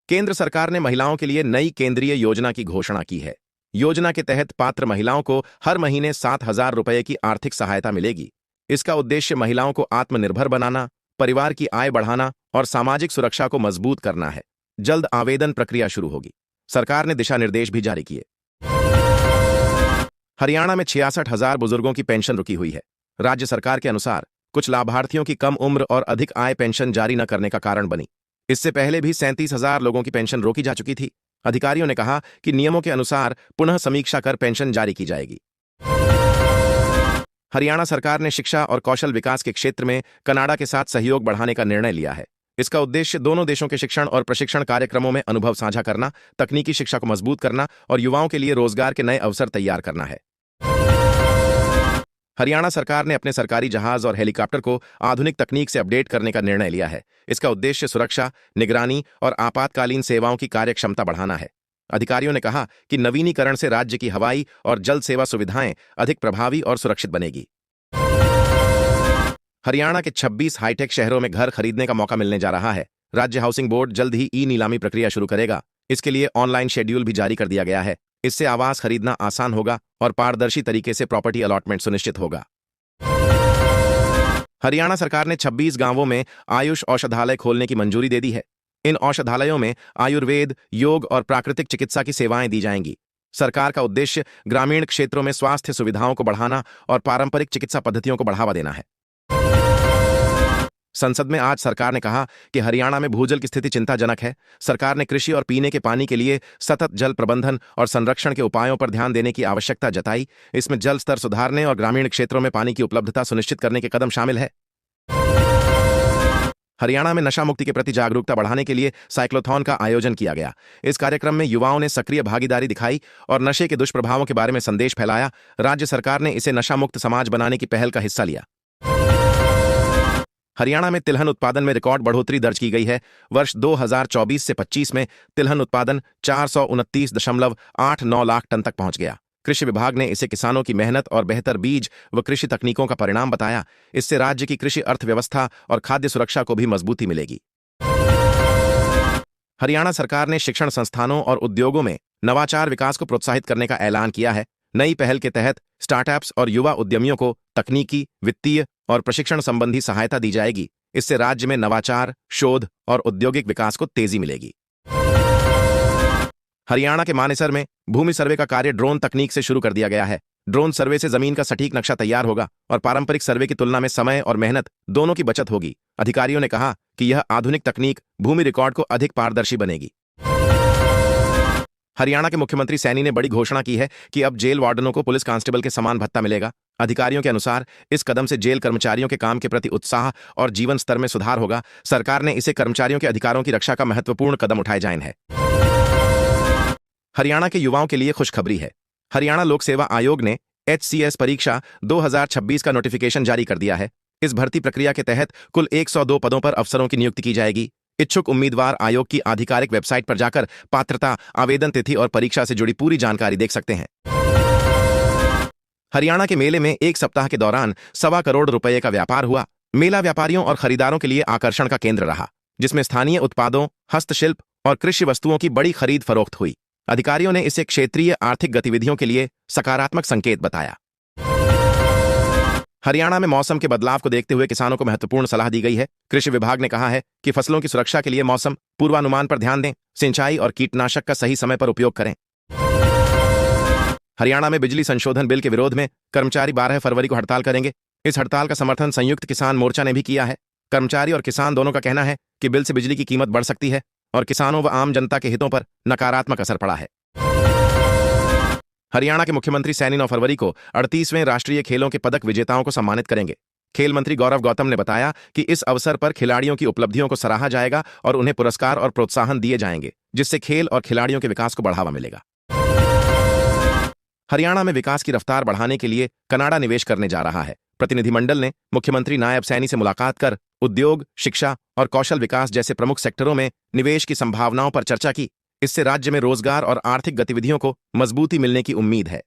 केंद्र सरकार ने महिलाओं के लिए नई केंद्रीय योजना की घोषणा की है। योजना के तहत पात्र महिलाओं को हर महीने 7,000 रुपये की आर्थिक सहायता मिलेगी। इसका उद्देश्य महिलाओं को आत्मनिर्भर बनाना, परिवार की आय बढ़ाना और सामाजिक सुरक्षा को मजबूत करना है। जल्द आवेदन प्रक्रिया शुरू होगी। सरकार ने दिशा निर्देश भी जारी किए। हरियाणा में 66,000 बुजुर्गों की पेंशन रुकी हुई है। राज्य सरकार के अनुसार कुछ लाभार्थियों की कम उम्र और अधिक आय पेंशन जारी न करने का कारण बनी। इससे पहले भी 37,000 लोगों की पेंशन रोकी जा चुकी थी। अधिकारियों ने कहा कि नियमों के अनुसार पुनः समीक्षा कर पेंशन जारी की जाएगी। हरियाणा सरकार ने शिक्षा और कौशल विकास के क्षेत्र में कनाडा के साथ सहयोग बढ़ाने का निर्णय लिया है। इसका उद्देश्य दोनों देशों के शिक्षण और प्रशिक्षण कार्यक्रमों में अनुभव साझा करना, तकनीकी शिक्षा को मजबूत करना और युवाओं के लिए रोजगार के नए अवसर तैयार करना है। हरियाणा सरकार ने अपने सरकारी जहाज और हेलीकॉप्टर को आधुनिक तकनीक से अपडेट करने का निर्णय लिया है। इसका उद्देश्य सुरक्षा, निगरानी और आपातकालीन सेवाओं की कार्यक्षमता बढ़ाना है। अधिकारियों ने कहा कि नवीनीकरण से राज्य की हवाई और जल सेवा सुविधाएं अधिक प्रभावी और सुरक्षित बनेगी। हरियाणा के 26 हाईटेक शहरों में घर खरीदने का मौका मिलने जा रहा है। राज्य हाउसिंग बोर्ड जल्द ही ई-नीलामी प्रक्रिया शुरू करेगा। इसके लिए ऑनलाइन शेड्यूल भी जारी कर दिया गया है। इससे आवास खरीदना आसान होगा और पारदर्शी तरीके से प्रॉपर्टी अलॉटमेंट सुनिश्चित होगा। हरियाणा सरकार ने 26 गांवों में आयुष औषधालय खोलने की मंजूरी दे दी है। इन औषधालयों में आयुर्वेद, योग और प्राकृतिक चिकित्सा की सेवाएं दी जाएंगी। सरकार का उद्देश्य ग्रामीण क्षेत्रों में स्वास्थ्य सुविधाओं को बढ़ाना और पारंपरिक चिकित्सा पद्धतियों को बढ़ावा देना है। संसद में आज सरकार ने कहा कि हरियाणा में भूजल की स्थिति चिंताजनक है। सरकार ने कृषि और पीने के पानी के लिए सतत जल प्रबंधन और संरक्षण के उपायों पर ध्यान देने की आवश्यकता जताई। इसमें जल स्तर सुधारने और ग्रामीण क्षेत्रों में पानी की उपलब्धता सुनिश्चित करने के कदम शामिल है। हरियाणा में नशा मुक्ति के प्रति जागरूकता बढ़ाने के लिए साइक्लोथॉन का आयोजन किया गया। इस कार्यक्रम में युवाओं ने सक्रिय भागीदारी दिखाई और नशे के दुष्प्रभावों के बारे में संदेश फैलाया। राज्य सरकार ने इसे नशा मुक्त समाज बनाने की पहल का हिस्सा लिया। हरियाणा में तिलहन उत्पादन में रिकॉर्ड बढ़ोतरी दर्ज की गई है। वर्ष 2024 से 25 में तिलहन उत्पादन 429.89 लाख टन तक पहुंच गया। कृषि विभाग ने इसे किसानों की मेहनत और बेहतर बीज व कृषि तकनीकों का परिणाम बताया। इससे राज्य की कृषि अर्थव्यवस्था और खाद्य सुरक्षा को भी मजबूती मिलेगी। हरियाणा सरकार ने शिक्षण संस्थानों और उद्योगों में नवाचार विकास को प्रोत्साहित करने का ऐलान किया है। नई पहल के तहत स्टार्टअप्स और युवा उद्यमियों को तकनीकी, वित्तीय और प्रशिक्षण संबंधी सहायता दी जाएगी। इससे राज्य में नवाचार, शोध और औद्योगिक विकास को तेजी मिलेगी। हरियाणा के मानेसर में भूमि सर्वे का कार्य ड्रोन तकनीक से शुरू कर दिया गया है। ड्रोन सर्वे से जमीन का सटीक नक्शा तैयार होगा और पारंपरिक सर्वे की तुलना में समय और मेहनत दोनों की बचत होगी। अधिकारियों ने कहा कि यह आधुनिक तकनीक भूमि रिकॉर्ड को अधिक पारदर्शी बनेगी। हरियाणा के मुख्यमंत्री सैनी ने बड़ी घोषणा की है कि अब जेल वार्डनों को पुलिस कांस्टेबल के समान भत्ता मिलेगा। अधिकारियों के अनुसार इस कदम से जेल कर्मचारियों के काम के प्रति उत्साह और जीवन स्तर में सुधार होगा। सरकार ने इसे कर्मचारियों के अधिकारों की रक्षा का महत्वपूर्ण कदम उठाए जाए हैं। हरियाणा के युवाओं के लिए खुशखबरी है। हरियाणा लोक सेवा आयोग ने HCS परीक्षा 2026 का नोटिफिकेशन जारी कर दिया है। इस भर्ती प्रक्रिया के तहत कुल 102 पदों पर अफसरों की नियुक्ति की जाएगी। इच्छुक उम्मीदवार आयोग की आधिकारिक वेबसाइट पर जाकर पात्रता, आवेदन तिथि और परीक्षा से जुड़ी पूरी जानकारी देख सकते हैं। हरियाणा के मेले में एक सप्ताह के दौरान 1.25 करोड़ रुपए का व्यापार हुआ। मेला व्यापारियों और खरीदारों के लिए आकर्षण का केंद्र रहा, जिसमें स्थानीय उत्पादों, हस्तशिल्प और कृषि वस्तुओं की बड़ी खरीद फरोख्त हुई। अधिकारियों ने इसे क्षेत्रीय आर्थिक गतिविधियों के लिए सकारात्मक संकेत बताया। हरियाणा में मौसम के बदलाव को देखते हुए किसानों को महत्वपूर्ण सलाह दी गई है। कृषि विभाग ने कहा है कि फसलों की सुरक्षा के लिए मौसम पूर्वानुमान पर ध्यान दें, सिंचाई और कीटनाशक का सही समय पर उपयोग करें। हरियाणा में बिजली संशोधन बिल के विरोध में कर्मचारी 12 फरवरी को हड़ताल करेंगे। इस हड़ताल का समर्थन संयुक्त किसान मोर्चा ने भी किया है। कर्मचारी और किसान दोनों का कहना है कि बिल से बिजली की कीमत बढ़ सकती है और किसानों व आम जनता के हितों पर नकारात्मक असर पड़ा है। हरियाणा के मुख्यमंत्री सैनी 9 फरवरी को 38वें राष्ट्रीय खेलों के पदक विजेताओं को सम्मानित करेंगे। खेल मंत्री गौरव गौतम ने बताया कि इस अवसर पर खिलाड़ियों की उपलब्धियों को सराहा जाएगा और उन्हें पुरस्कार और प्रोत्साहन दिए जाएंगे, जिससे खेल और खिलाड़ियों के विकास को बढ़ावा मिलेगा। हरियाणा में विकास की रफ्तार बढ़ाने के लिए कनाडा निवेश करने जा रहा है। प्रतिनिधिमंडल ने मुख्यमंत्री नायब सैनी से मुलाकात कर उद्योग, शिक्षा और कौशल विकास जैसे प्रमुख सेक्टरों में निवेश की संभावनाओं पर चर्चा की। इससे राज्य में रोजगार और आर्थिक गतिविधियों को मजबूती मिलने की उम्मीद है।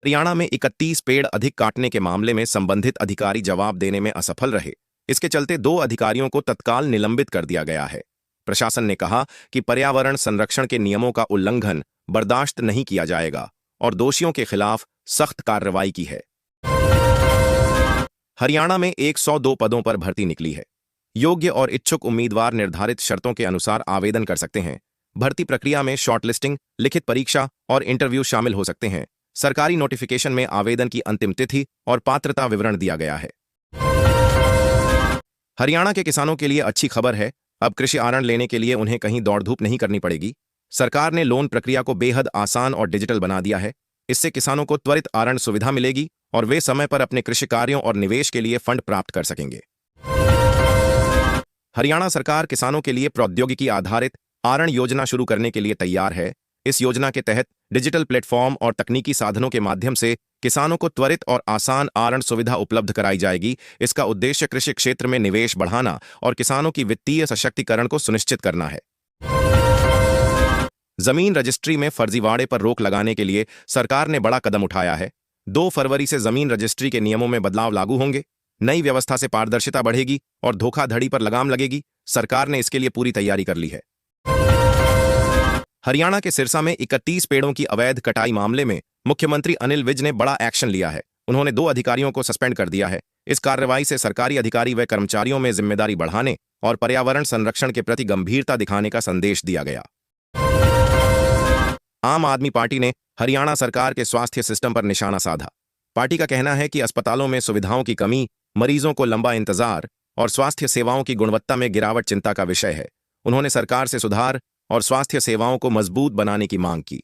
हरियाणा में 31 पेड़ अधिक काटने के मामले में संबंधित अधिकारी जवाब देने में असफल रहे। इसके चलते 2 अधिकारियों को तत्काल निलंबित कर दिया गया है। प्रशासन ने कहा कि पर्यावरण संरक्षण के नियमों का उल्लंघन बर्दाश्त नहीं किया जाएगा और दोषियों के खिलाफ सख्त कार्रवाई की है। हरियाणा में 102 पदों पर भर्ती निकली है। योग्य और इच्छुक उम्मीदवार निर्धारित शर्तों के अनुसार आवेदन कर सकते हैं। भर्ती प्रक्रिया में शॉर्टलिस्टिंग, लिखित परीक्षा और इंटरव्यू शामिल हो सकते हैं। सरकारी नोटिफिकेशन में आवेदन की अंतिम तिथि और पात्रता विवरण दिया गया है। हरियाणा के किसानों के लिए अच्छी खबर है। अब कृषि आरण लेने के लिए उन्हें कहीं दौड़ धूप नहीं करनी पड़ेगी। सरकार ने लोन प्रक्रिया को बेहद आसान और डिजिटल बना दिया है। इससे किसानों को त्वरित आरण सुविधा मिलेगी और वे समय पर अपने कृषि कार्यों और निवेश के लिए फंड प्राप्त कर सकेंगे। हरियाणा सरकार किसानों के लिए प्रौद्योगिकी आधारित आरण योजना शुरू करने के लिए तैयार है। इस योजना के तहत डिजिटल प्लेटफॉर्म और तकनीकी साधनों के माध्यम से किसानों को त्वरित और आसान आरण सुविधा उपलब्ध कराई जाएगी। इसका उद्देश्य कृषि क्षेत्र में निवेश बढ़ाना और किसानों की वित्तीय सशक्तिकरण को सुनिश्चित करना है। जमीन रजिस्ट्री में फर्जीवाड़े पर रोक लगाने के लिए सरकार ने बड़ा कदम उठाया है। 2 फरवरी से जमीन रजिस्ट्री के नियमों में बदलाव लागू होंगे। नई व्यवस्था से पारदर्शिता बढ़ेगी और धोखाधड़ी पर लगाम लगेगी। सरकार ने इसके लिए पूरी तैयारी कर ली है। हरियाणा के सिरसा में 31 पेड़ों की अवैध कटाई मामले में मुख्यमंत्री अनिल विज ने बड़ा एक्शन लिया है। उन्होंने 2 अधिकारियों को सस्पेंड कर दिया है। इस कार्रवाई से सरकारी अधिकारी व कर्मचारियों में जिम्मेदारी बढ़ाने और पर्यावरण संरक्षण के प्रति गंभीरता दिखाने का संदेश दिया गया। आम आदमी पार्टी ने हरियाणा सरकार के स्वास्थ्य सिस्टम पर निशाना साधा। पार्टी का कहना है कि अस्पतालों में सुविधाओं की कमी, मरीजों को लंबा इंतजार और स्वास्थ्य सेवाओं की गुणवत्ता में गिरावट चिंता का विषय है। उन्होंने सरकार से सुधार और स्वास्थ्य सेवाओं को मजबूत बनाने की मांग की।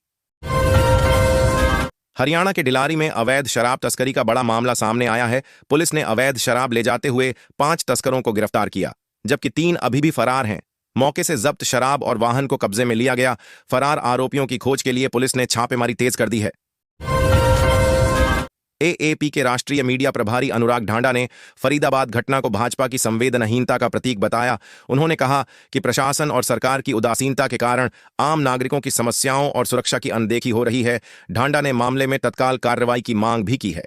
हरियाणा के डिलारी में अवैध शराब तस्करी का बड़ा मामला सामने आया है। पुलिस ने अवैध शराब ले जाते हुए 5 तस्करों को गिरफ्तार किया, जबकि 3 अभी भी फरार हैं। मौके से जब्त शराब और वाहन को कब्जे में लिया गया। फरार आरोपियों की खोज के लिए पुलिस ने छापेमारी तेज कर दी है। एएपी के राष्ट्रीय मीडिया प्रभारी अनुराग ढांडा ने फरीदाबाद घटना को भाजपा की संवेदनहीनता का प्रतीक बताया। उन्होंने कहा कि प्रशासन और सरकार की उदासीनता के कारण आम नागरिकों की समस्याओं और सुरक्षा की अनदेखी हो रही है। ढांडा ने मामले में तत्काल कार्रवाई की मांग भी की है।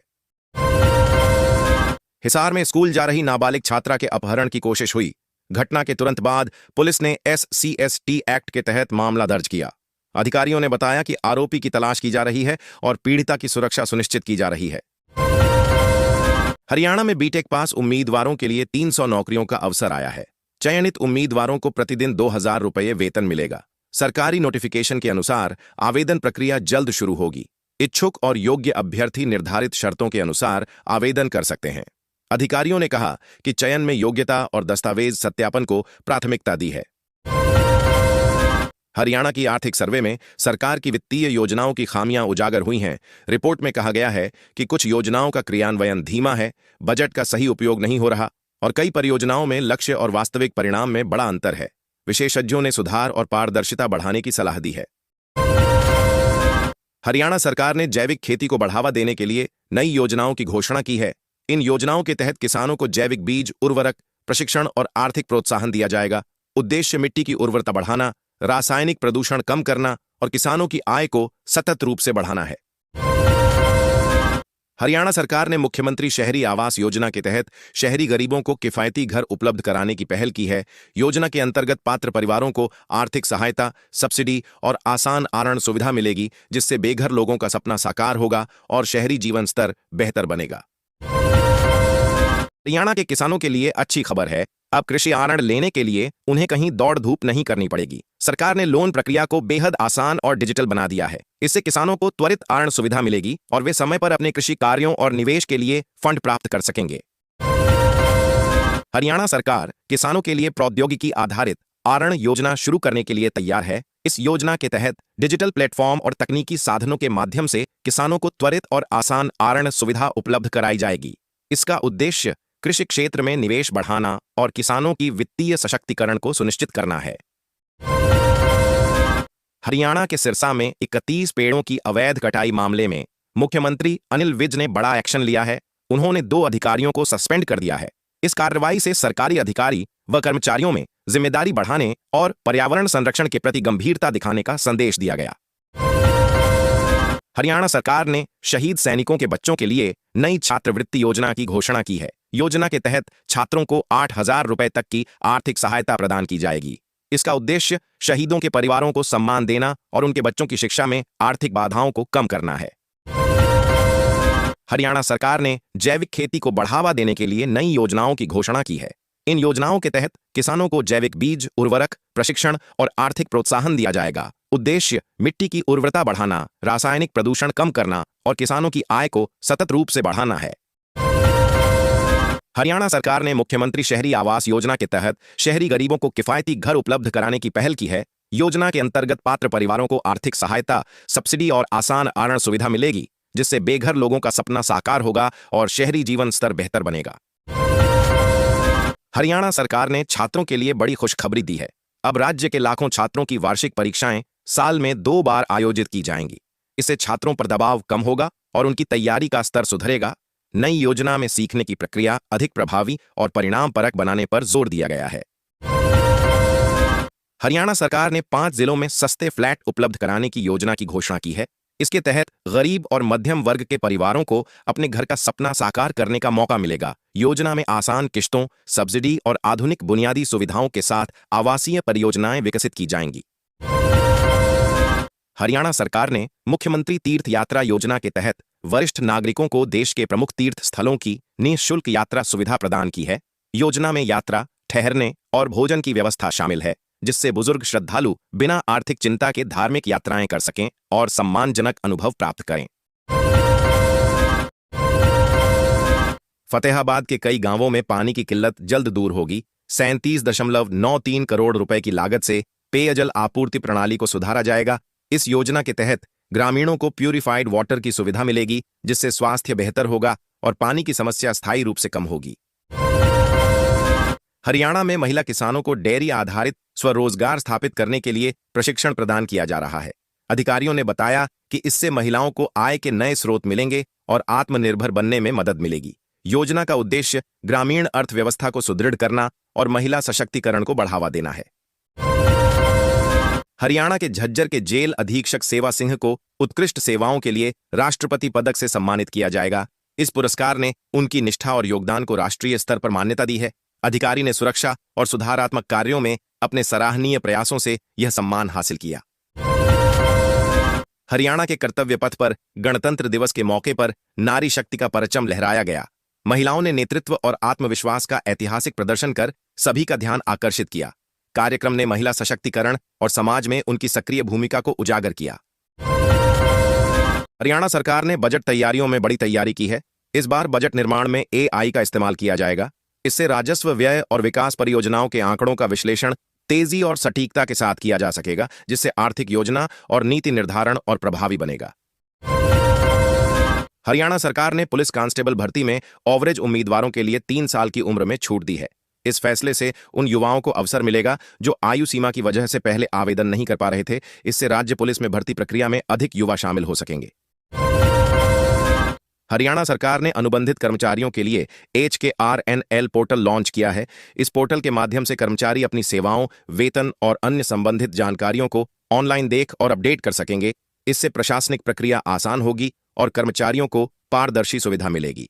हिसार में स्कूल जा रही नाबालिग छात्रा के अपहरण की कोशिश हुई। घटना के तुरंत बाद पुलिस ने SCST एक्ट के तहत मामला दर्ज किया। अधिकारियों ने बताया कि आरोपी की तलाश की जा रही है और पीड़िता की सुरक्षा सुनिश्चित की जा रही है। हरियाणा में बीटेक पास उम्मीदवारों के लिए 300 नौकरियों का अवसर आया है। चयनित उम्मीदवारों को प्रतिदिन 2000 रुपये वेतन मिलेगा। सरकारी नोटिफिकेशन के अनुसार आवेदन प्रक्रिया जल्द शुरू होगी। इच्छुक और योग्य अभ्यर्थी निर्धारित शर्तों के अनुसार आवेदन कर सकते हैं। अधिकारियों ने कहा कि चयन में योग्यता और दस्तावेज सत्यापन को प्राथमिकता दी है। हरियाणा की आर्थिक सर्वे में सरकार की वित्तीय योजनाओं की खामियां उजागर हुई हैं। रिपोर्ट में कहा गया है कि कुछ योजनाओं का क्रियान्वयन धीमा है, बजट का सही उपयोग नहीं हो रहा और कई परियोजनाओं में लक्ष्य और वास्तविक परिणाम में बड़ा अंतर है। विशेषज्ञों ने सुधार और पारदर्शिता बढ़ाने की सलाह दी है। हरियाणा सरकार ने जैविक खेती को बढ़ावा देने के लिए नई योजनाओं की घोषणा की है। इन योजनाओं के तहत किसानों को जैविक बीज, उर्वरक, प्रशिक्षण और आर्थिक प्रोत्साहन दिया जाएगा। उद्देश्य मिट्टी की उर्वरता बढ़ाना, रासायनिक प्रदूषण कम करना और किसानों की आय को सतत रूप से बढ़ाना है। हरियाणा सरकार ने मुख्यमंत्री शहरी आवास योजना के तहत शहरी गरीबों को किफायती घर उपलब्ध कराने की पहल की है। योजना के अंतर्गत पात्र परिवारों को आर्थिक सहायता, सब्सिडी और आसान आरण सुविधा मिलेगी, जिससे बेघर लोगों का सपना साकार होगा और शहरी जीवन स्तर बेहतर बनेगा। हरियाणा के किसानों के लिए अच्छी खबर है। अब कृषि आरण लेने के लिए उन्हें कहीं दौड़ धूप नहीं करनी पड़ेगी। सरकार ने लोन प्रक्रिया को बेहद आसान और डिजिटल बना दिया है। इससे किसानों को त्वरित आरण सुविधा मिलेगी और वे समय पर अपने कृषि कार्यों और निवेश के लिए फंड प्राप्त कर सकेंगे। हरियाणा सरकार किसानों के लिए प्रौद्योगिकी आधारित आरण योजना शुरू करने के लिए तैयार है। इस योजना के तहत डिजिटल प्लेटफॉर्म और तकनीकी साधनों के माध्यम से किसानों को त्वरित और आसान आरण सुविधा उपलब्ध कराई जाएगी। इसका उद्देश्य कृषि क्षेत्र में निवेश बढ़ाना और किसानों की वित्तीय सशक्तिकरण को सुनिश्चित करना है। हरियाणा के सिरसा में 31 पेड़ों की अवैध कटाई मामले में मुख्यमंत्री अनिल विज ने बड़ा एक्शन लिया है। उन्होंने 2 अधिकारियों को सस्पेंड कर दिया है। इस कार्रवाई से सरकारी अधिकारी व कर्मचारियों में जिम्मेदारी बढ़ाने और पर्यावरण संरक्षण के प्रति गंभीरता दिखाने का संदेश दिया गया। हरियाणा सरकार ने शहीद सैनिकों के बच्चों के लिए नई छात्रवृत्ति योजना की घोषणा की है। योजना के तहत छात्रों को 8000 रुपए तक की आर्थिक सहायता प्रदान की जाएगी। इसका उद्देश्य शहीदों के परिवारों को सम्मान देना और उनके बच्चों की शिक्षा में आर्थिक बाधाओं को कम करना है। हरियाणा सरकार ने जैविक खेती को बढ़ावा देने के लिए नई योजनाओं की घोषणा की है। इन योजनाओं के तहत किसानों को जैविक बीज, उर्वरक, प्रशिक्षण और आर्थिक प्रोत्साहन दिया जाएगा। उद्देश्य मिट्टी की उर्वरता बढ़ाना, रासायनिक प्रदूषण कम करना और किसानों की आय को सतत रूप से बढ़ाना है। हरियाणा सरकार ने मुख्यमंत्री शहरी आवास योजना के तहत शहरी गरीबों को किफायती घर उपलब्ध कराने की पहल की है। योजना के अंतर्गत पात्र परिवारों को आर्थिक सहायता, सब्सिडी और आसान आरण सुविधा मिलेगी, जिससे बेघर लोगों का सपना साकार होगा और शहरी जीवन स्तर बेहतर बनेगा। हरियाणा सरकार ने छात्रों के लिए बड़ी खुशखबरी दी है। अब राज्य के लाखों छात्रों की वार्षिक परीक्षाएं साल में 2 बार आयोजित की जाएंगी। इससे छात्रों पर दबाव कम होगा और उनकी तैयारी का स्तर सुधरेगा। नई योजना में सीखने की प्रक्रिया अधिक प्रभावी और परिणामपरक बनाने पर जोर दिया गया है। हरियाणा सरकार ने 5 जिलों में सस्ते फ्लैट उपलब्ध कराने की योजना की घोषणा की है। इसके तहत गरीब और मध्यम वर्ग के परिवारों को अपने घर का सपना साकार करने का मौका मिलेगा। योजना में आसान किश्तों, सब्सिडी और आधुनिक बुनियादी सुविधाओं के साथ आवासीय परियोजनाएं विकसित की जाएंगी। हरियाणा सरकार ने मुख्यमंत्री तीर्थ यात्रा योजना के तहत वरिष्ठ नागरिकों को देश के प्रमुख तीर्थ स्थलों की निःशुल्क यात्रा सुविधा प्रदान की है। योजना में यात्रा, ठहरने और भोजन की व्यवस्था शामिल है, जिससे बुजुर्ग श्रद्धालु बिना आर्थिक चिंता के धार्मिक यात्राएं कर सकें और सम्मानजनक अनुभव प्राप्त करें। फतेहाबाद के कई गांवों में पानी की किल्लत जल्द दूर होगी। 37.93 करोड़ रुपए की लागत से पेयजल आपूर्ति प्रणाली को सुधारा जाएगा। इस योजना के तहत ग्रामीणों को प्यूरिफाइड वाटर की सुविधा मिलेगी, जिससे स्वास्थ्य बेहतर होगा और पानी की समस्या स्थायी रूप से कम होगी। हरियाणा में महिला किसानों को डेयरी आधारित स्वरोजगार स्थापित करने के लिए प्रशिक्षण प्रदान किया जा रहा है। अधिकारियों ने बताया कि इससे महिलाओं को आय के नए स्रोत मिलेंगे और आत्मनिर्भर बनने में मदद मिलेगी। योजना का उद्देश्य ग्रामीण अर्थव्यवस्था को सुदृढ़ करना और महिला सशक्तिकरण को बढ़ावा देना है। हरियाणा के झज्जर के जेल अधीक्षक सेवा सिंह को उत्कृष्ट सेवाओं के लिए राष्ट्रपति पदक से सम्मानित किया जाएगा। इस पुरस्कार ने उनकी निष्ठा और योगदान को राष्ट्रीय स्तर पर मान्यता दी है। अधिकारी ने सुरक्षा और सुधारात्मक कार्यों में अपने सराहनीय प्रयासों से यह सम्मान हासिल किया। हरियाणा के कर्तव्य पथ पर गणतंत्र दिवस के मौके पर नारी शक्ति का परचम लहराया गया। महिलाओं ने नेतृत्व और आत्मविश्वास का ऐतिहासिक प्रदर्शन कर सभी का ध्यान आकर्षित किया। कार्यक्रम ने महिला सशक्तिकरण और समाज में उनकी सक्रिय भूमिका को उजागर किया। हरियाणा सरकार ने बजट तैयारियों में बड़ी तैयारी की है। इस बार बजट निर्माण में AI का इस्तेमाल किया जाएगा। इससे राजस्व, व्यय और विकास परियोजनाओं के आंकड़ों का विश्लेषण तेजी और सटीकता के साथ किया जा सकेगा, जिससे आर्थिक योजना और नीति निर्धारण और प्रभावी बनेगा। हरियाणा सरकार ने पुलिस कांस्टेबल भर्ती में एवरेज उम्मीदवारों के लिए 3 साल की उम्र में छूट दी है। इस फैसले से उन युवाओं को अवसर मिलेगा जो आयु सीमा की वजह से पहले आवेदन नहीं कर पा रहे थे। इससे राज्य पुलिस में भर्ती प्रक्रिया में अधिक युवा शामिल हो सकेंगे। हरियाणा सरकार ने अनुबंधित कर्मचारियों के लिए HKRNL पोर्टल लॉन्च किया है। इस पोर्टल के माध्यम से कर्मचारी अपनी सेवाओं, वेतन और अन्य संबंधित जानकारियों को ऑनलाइन देख और अपडेट कर सकेंगे। इससे प्रशासनिक प्रक्रिया आसान होगी और कर्मचारियों को पारदर्शी सुविधा मिलेगी।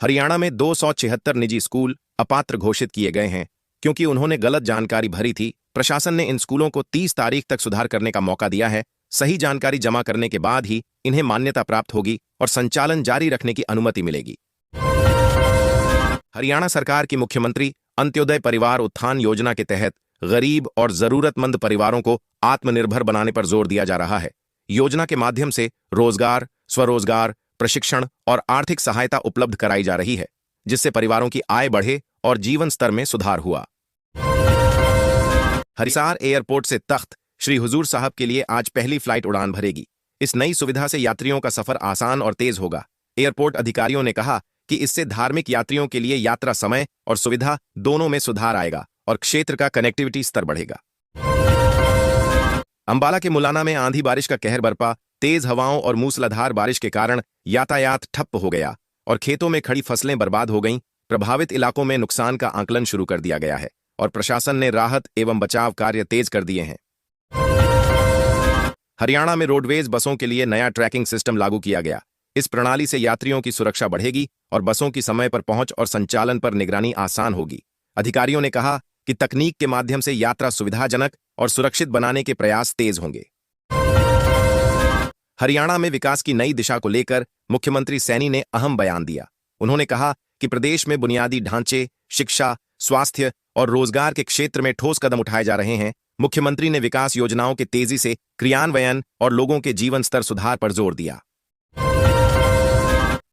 हरियाणा में 276 निजी स्कूल अपात्र घोषित किए गए हैं, क्योंकि उन्होंने गलत जानकारी भरी थी। प्रशासन ने इन स्कूलों को 30 तारीख तक सुधार करने का मौका दिया है। सही जानकारी जमा करने के बाद ही इन्हें मान्यता प्राप्त होगी और संचालन जारी रखने की अनुमति मिलेगी। हरियाणा सरकार की मुख्यमंत्री अंत्योदय परिवार उत्थान योजना के तहत गरीब और जरूरतमंद परिवारों को आत्मनिर्भर बनाने पर जोर दिया जा रहा है। योजना के माध्यम से रोजगार, स्वरोजगार, प्रशिक्षण और आर्थिक सहायता उपलब्ध कराई जा रही है, जिससे परिवारों की आय बढ़े और जीवन स्तर में सुधार हुआ। हिसार एयरपोर्ट से तख्त श्री हुजूर साहब के लिए आज पहली फ्लाइट उड़ान भरेगी। इस नई सुविधा से यात्रियों का सफर आसान और तेज होगा। एयरपोर्ट अधिकारियों ने कहा कि इससे धार्मिक यात्रियों के लिए यात्रा समय और सुविधा दोनों में सुधार आएगा और क्षेत्र का कनेक्टिविटी स्तर बढ़ेगा। अंबाला के मुलाना में आंधी बारिश का कहर बरपा। तेज हवाओं और मूसलाधार बारिश के कारण यातायात ठप्प हो गया और खेतों में खड़ी फसलें बर्बाद हो गईं। प्रभावित इलाकों में नुकसान का आकलन शुरू कर दिया गया है और प्रशासन ने राहत एवं बचाव कार्य तेज कर दिए हैं। हरियाणा में रोडवेज बसों के लिए नया ट्रैकिंग सिस्टम लागू किया गया। इस प्रणाली से यात्रियों की सुरक्षा बढ़ेगी और बसों की समय पर पहुंच और संचालन पर निगरानी आसान होगी। अधिकारियों ने कहा कि तकनीक के माध्यम से यात्रा सुविधाजनक और सुरक्षित बनाने के प्रयास तेज होंगे। हरियाणा में विकास की नई दिशा को लेकर मुख्यमंत्री सैनी ने अहम बयान दिया। उन्होंने कहा कि प्रदेश में बुनियादी ढांचे, शिक्षा, स्वास्थ्य और रोजगार के क्षेत्र में ठोस कदम उठाए जा रहे हैं। मुख्यमंत्री ने विकास योजनाओं के तेजी से क्रियान्वयन और लोगों के जीवन स्तर सुधार पर जोर दिया।